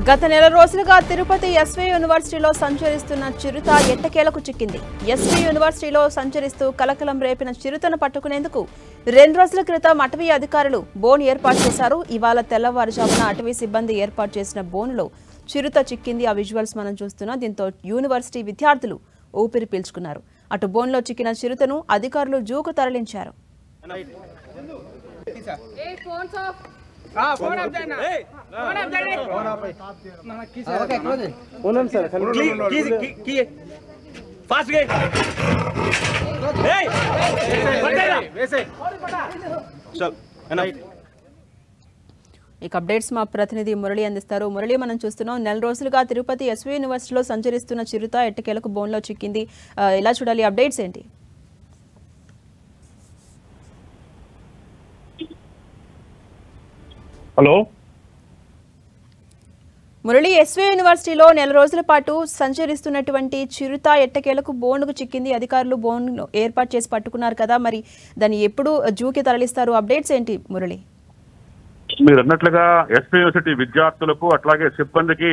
గత నెల రోజులుగా తిరుపతి ఎస్వి యూనివర్సిటీలో సంచరిస్తున్న చిరుత ఎట్టకేలకు చిక్కింది. ఎస్వి యూనివర్సిటీలో సంచరిస్తూ కలకలం రేపిన చిరుతను పట్టుకునేందుకు 2 రోజుల క్రితం అటవీ అధికారులు బోన్ ఏర్పాటు చేశారు. ఇవాళ తెల్లవారుజామున అటవీ సిబ్బంది ఏర్పాటు చేసిన బోన్లో చిరుత చిక్కింది. ఆ విజువల్స్ మనం చూస్తున్నాం. దీంతో యూనివర్సిటీ విద్యార్థులు ఊపిరి పీల్చుకున్నారు. అటు బోన్లో చిక్కిన చిరుతను అధికారులు జూకు తరలించారు. ఇక అప్డేట్స్ మా ప్రతినిధి మురళి అందిస్తారు. మురళి, మనం చూస్తున్నాం నెల రోజులుగా తిరుపతి ఎస్వి యూనివర్సిటీలో సంచరిస్తున్న చిరుత ఎట్టకేలకు బోన్లో చిక్కింది. ఎలా చూడాలి? అప్డేట్స్ ఏంటి? హలో మురళి, ఎస్వి యూనివర్సిటీలో నెల రోజుల పాటు సంచరిస్తున్నటువంటి చిరుత ఎట్టకేలకు బోన్కు చిక్కింది. అధికారులు బోన్ ఏర్పాటు చేసి పట్టుకున్నారు కదా, మరి దాన్ని ఎప్పుడు జూకి తరలిస్తారు? అప్డేట్స్ ఏంటి మురళి? మీరు అన్నట్లుగా ఎస్వి యూనివర్సిటీ విద్యార్థులకు అట్లాగే సిబ్బందికి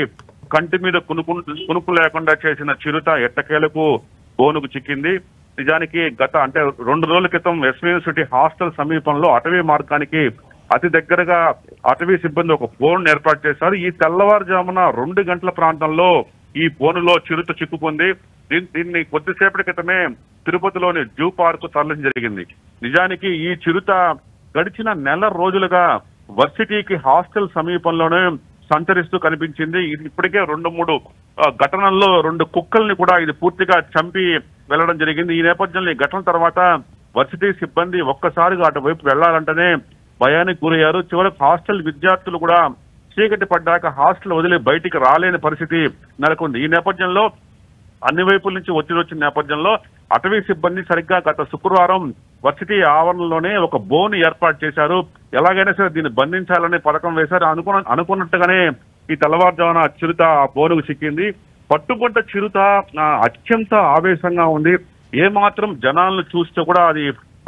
కంటి మీద కునుకు లేకుండా చేసిన చిరుత ఎట్టకేలకు బోనుకు చిక్కింది. నిజానికి గత 2 రోజుల క్రితం ఎస్వి యూనివర్సిటీ హాస్టల్ సమీపంలో అటవీ మార్గానికి అతి దగ్గరగా అటవీ సిబ్బంది ఒక బోన్ ఏర్పాటు చేశారు. ఈ తెల్లవారుజామున 2 గంటల ప్రాంతంలో ఈ బోనులో చిరుత చిక్కుకుంది. దీన్ని కొద్దిసేపటి క్రితమే తిరుపతిలోని జూ పార్క్ తరలించడం జరిగింది. నిజానికి ఈ చిరుత గడిచిన నెల రోజులుగా వర్సిటీకి హాస్టల్ సమీపంలోనే సంచరిస్తూ కనిపించింది. ఇది ఇప్పటికే 2-3 ఘటనల్లో 2 కుక్కల్ని కూడా ఇది పూర్తిగా చంపి వెళ్లడం జరిగింది. ఈ నేపథ్యంలో ఈ ఘటన తర్వాత వర్సిటీ సిబ్బంది ఒక్కసారిగా అటువైపు వెళ్లాలంటేనే భయానికి గురయ్యారు. చివరకు హాస్టల్ విద్యార్థులు కూడా చీకటి పడ్డాక హాస్టల్ వదిలి బయటికి రాలేని పరిస్థితి నెలకొంది. ఈ నేపథ్యంలో అన్ని వైపుల నుంచి ఒత్తిడి వచ్చిన నేపథ్యంలో అటవీ సిబ్బంది సరిగ్గా గత శుక్రవారం వర్సిటీ ఆవరణలోనే ఒక బోన్ ఏర్పాటు చేశారు. ఎలాగైనా సరే దీన్ని బంధించాలనే పథకం వేశారు. అనుకున్నట్టుగానే ఈ తెల్లవారుజామున చిరుత బోనుకు చిక్కింది. పట్టుబడ్డ చిరుత అత్యంత ఆవేశంగా ఉంది. ఏమాత్రం జనాలను చూస్తే కూడా అది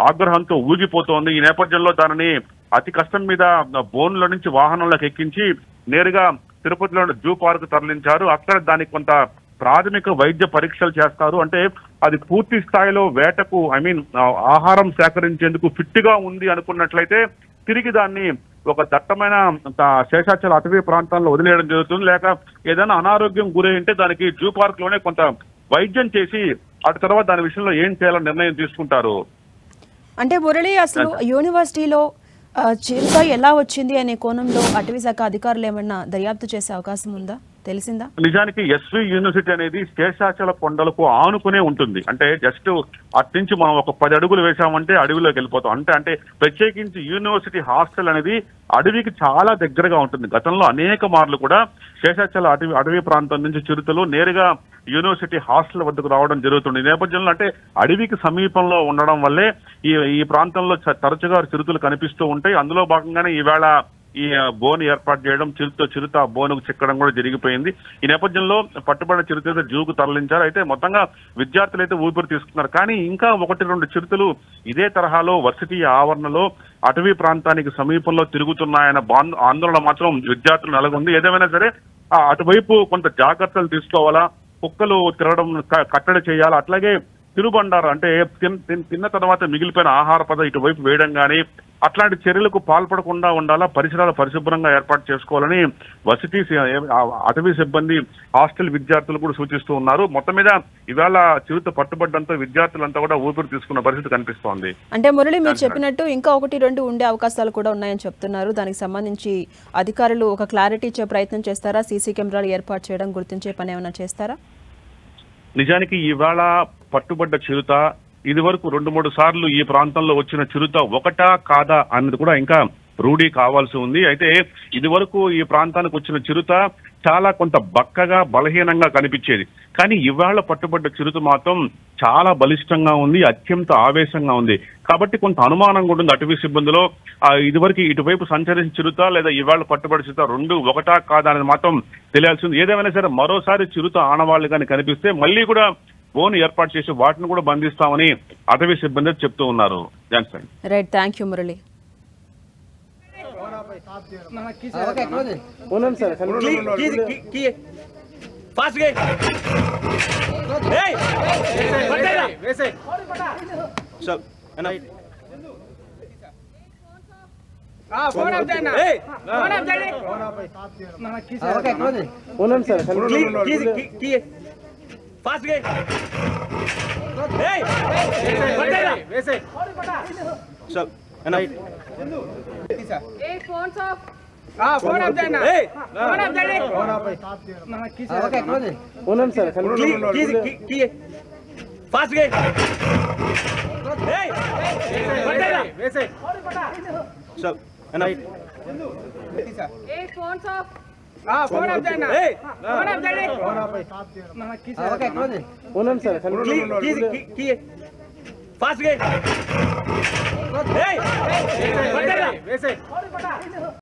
ఆగ్రహంతో ఊగిపోతోంది. ఈ నేపథ్యంలో దానిని అతి కష్టం మీద బోన్ల నుంచి వాహనంలోకి ఎక్కించి నేరుగా తిరుపతిలోని జూ పార్క్ తరలించారు. అక్కడ దానికి కొంత ప్రాథమిక వైద్య పరీక్షలు చేస్తారు. అంటే అది పూర్తి స్థాయిలో వేటకు ఆహారం సేకరించేందుకు ఫిట్ గా ఉంది అనుకున్నట్లయితే తిరిగి దాన్ని ఒక దట్టమైన శేషాచల అటవీ ప్రాంతాల్లో వదిలేయడం జరుగుతుంది. లేక ఏదైనా అనారోగ్యం గురై ఉంటే దానికి జూ పార్క్ లోనే కొంత వైద్యం చేసి అటు తర్వాత దాని విషయంలో ఏం చేయాలని నిర్ణయం తీసుకుంటారు. అంటే మురళి, అసలు యూనివర్సిటీలో చిరుత ఎలా వచ్చింది అనే కోణంలో అటవీ శాఖ అధికారులు ఏమన్నా దర్యాప్తు చేసే అవకాశం ఉందా? తెలిసిందా? నిజానికి ఎస్వి యూనివర్సిటీ అనేది శేషాచల కొండలకు ఆనుకునే ఉంటుంది. అంటే జస్ట్ అటు నుంచి మనం ఒక 10 అడుగులు వేసామంటే అడవిలోకి వెళ్ళిపోతాం. అంటే ప్రత్యేకించి యూనివర్సిటీ హాస్టల్ అనేది అడవికి చాలా దగ్గరగా ఉంటుంది. గతంలో అనేక మార్లు కూడా శేషాచల అటవీ ప్రాంతం నుంచి చిరుతలు నేరుగా యూనివర్సిటీ హాస్టల్ వద్దకు రావడం జరుగుతుంది. ఈ నేపథ్యంలో అంటే అడవికి సమీపంలో ఉండడం వల్లే ఈ ప్రాంతంలో తరచుగా చిరుతలు కనిపిస్తూ ఉంటాయి. అందులో భాగంగానే ఈవేళ ఈ బోన్ ఏర్పాటు చేయడం, చిరుత బోనుకు చిక్కడం కూడా జరిగిపోయింది. ఈ నేపథ్యంలో పట్టుబడిన చిరుత జూకు తరలించారు. అయితే మొత్తంగా విద్యార్థులు అయితే ఊపిరి తీసుకున్నారు. కానీ ఇంకా 1-2 చిరుతలు ఇదే తరహాలో వర్సిటీ ఆవరణలో అటవీ ప్రాంతానికి సమీపంలో తిరుగుతున్నాయన్న ఆందోళన మాత్రం విద్యార్థులు నెలకొంది. ఏదేమైనా సరే అటువైపు కొంత జాగ్రత్తలు తీసుకోవాలా, కుక్కలు తిరగడం కట్టడి చేయాలా, అట్లాగే తిరుబండారు అంటే తిన్న తర్వాత మిగిలిపోయిన ఆహార పదార్థం ఇటువైపు వేయడం కానీ అట్లాంటి చర్యలకు పాల్పడకుండా ఉండాలా, పరిసరాలు పరిశుభ్రంగా ఏర్పాటు చేసుకోవాలని వర్సిటీ అటవీ సిబ్బంది హాస్టల్ విద్యార్థులు కూడా సూచిస్తూ ఉన్నారు. మొత్తం మీద ఇవాళ చిరుత పట్టుబడ్డంతో విద్యార్థులంతా కూడా ఊపిరి తీసుకున్న పరిస్థితి కనిపిస్తోంది. అంటే మురళి, మీరు చెప్పినట్టు ఇంకా 1-2 ఉండే అవకాశాలు కూడా ఉన్నాయని చెప్తున్నారు. దానికి సంబంధించి అధికారులు ఒక క్లారిటీ ఇచ్చే ప్రయత్నం చేస్తారా? సీసీ కెమెరాలు ఏర్పాటు చేయడం, గుర్తించే పని ఏమైనా చేస్తారా? నిజానికి ఇవాళ పట్టుబడ్డ చిరుత ఇది వరకు 2-3 సార్లు ఈ ప్రాంతంలో వచ్చిన చిరుత ఒకటా కాదా అన్నది కూడా ఇంకా రూఢీ కావాల్సి ఉంది. అయితే ఇది వరకు ఈ ప్రాంతానికి వచ్చిన చిరుత చాలా కొంత బక్కగా బలహీనంగా కనిపించేది. కానీ ఇవాళ పట్టుబడ్డ చిరుత మాత్రం చాలా బలిష్టంగా ఉంది, అత్యంత ఆవేశంగా ఉంది. కాబట్టి కొంత అనుమానంగా ఉంటుంది అటవీ సిబ్బందిలో. ఇదివరకు ఇటువైపు సంచరించిన చిరుత లేదా ఇవాళ పట్టుబడి చిరుత 2 ఒకటా కాదా అనేది మాత్రం తెలియాల్సింది. ఏదేమైనా సరే మరోసారి చిరుత ఆనవాళ్లు కానీ కనిపిస్తే మళ్ళీ కూడా బోన్ ఏర్పాటు చేసి వాటిని కూడా బంధిస్తామని అటవీ సిబ్బంది చెప్తూ ఉన్నారు. Right, thank you Murali. Fast गए सब है ना फोन आप देना फोन आप देना फास्ट गए सब है ना फोन ऑफ फोन आप देना फोन आप देना फास्ट गए सब है ना फोन ऑफ फोन आप देना फोन आप देना फास्ट गए